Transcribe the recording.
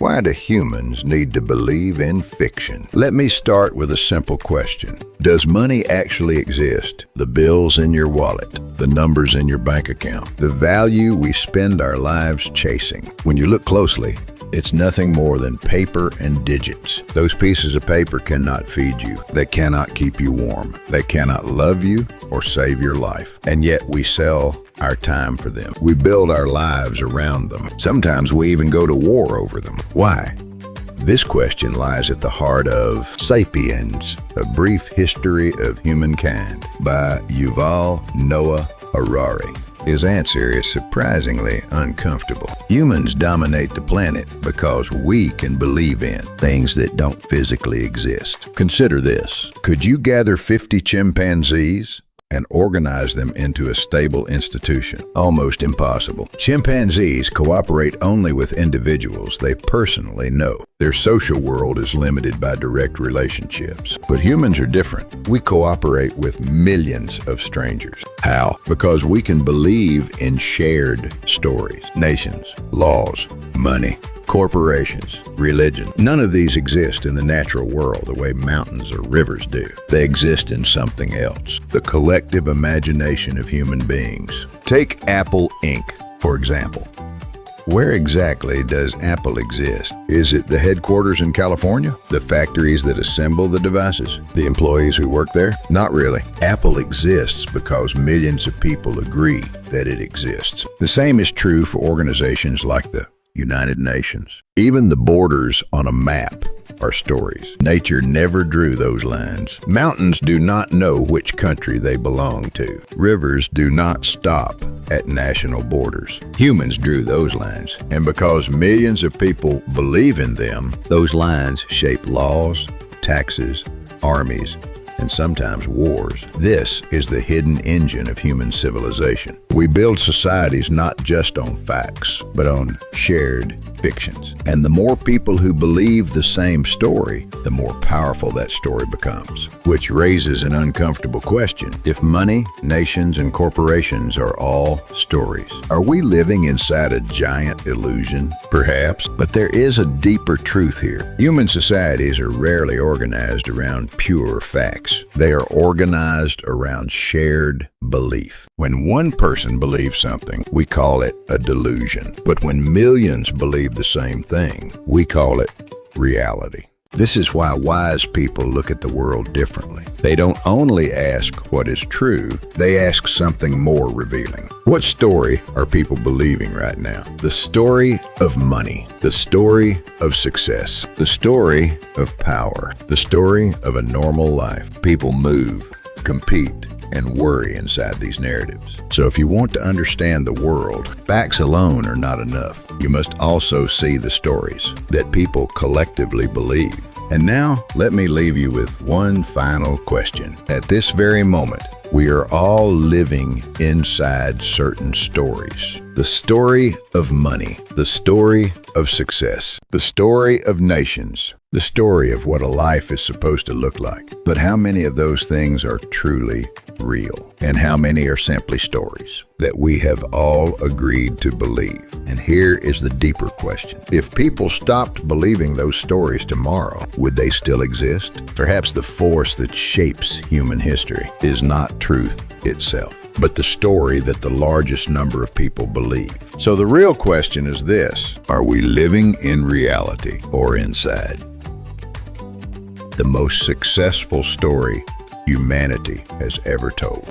Why do humans need to believe in fiction? Let me start with a simple question. Does money actually exist? The bills in your wallet, the numbers in your bank account, the value we spend our lives chasing. When you look closely, it's nothing more than paper and digits. Those pieces of paper cannot feed you. They cannot keep you warm. They cannot love you or save your life. And yet we sell our time for them. We build our lives around them. Sometimes we even go to war over them. Why? This question lies at the heart of Sapiens, A Brief History of Humankind by Yuval Noah Harari. His answer is surprisingly uncomfortable. Humans dominate the planet because we can believe in things that don't physically exist. Consider this. Could you gather 50 chimpanzees and organize them into a stable institution? Almost impossible. Chimpanzees cooperate only with individuals they personally know. Their social world is limited by direct relationships. But humans are different. We cooperate with millions of strangers. How? Because we can believe in shared stories, nations, laws, money, corporations, religion. None of these exist in the natural world the way mountains or rivers do. They exist in something else, the collective imagination of human beings. Take Apple Inc., for example. Where exactly does Apple exist? Is it the headquarters in California? The factories that assemble the devices? The employees who work there? Not really. Apple exists because millions of people agree that it exists. The same is true for organizations like the United Nations. Even the borders on a map are stories. Nature never drew those lines. Mountains do not know which country they belong to. Rivers do not stop at national borders. Humans drew those lines. And because millions of people believe in them, those lines shape laws, taxes, armies, and sometimes wars. This is the hidden engine of human civilization. We build societies not just on facts, but on shared fictions. And the more people who believe the same story, the more powerful that story becomes. Which raises an uncomfortable question. If money, nations, and corporations are all stories, are we living inside a giant illusion? Perhaps, but there is a deeper truth here. Human societies are rarely organized around pure facts. They are organized around shared belief. When one person believes something, we call it a delusion. But when millions believe the same thing, we call it reality. This is why wise people look at the world differently. They don't only ask what is true, they ask something more revealing. What story are people believing right now? The story of money, the story of success, the story of power, the story of a normal life. People move, compete, and worry inside these narratives. So if you want to understand the world, facts alone are not enough. You must also see the stories that people collectively believe. And now, let me leave you with one final question. At this very moment, we are all living inside certain stories. The story of money, the story of success, the story of nations, the story of what a life is supposed to look like. But how many of those things are truly real? And how many are simply stories that we have all agreed to believe? And here is the deeper question. If people stopped believing those stories tomorrow, would they still exist? Perhaps the force that shapes human history is not truth itself, but the story that the largest number of people believe. So the real question is this: are we living in reality or inside? The most successful story humanity has ever told.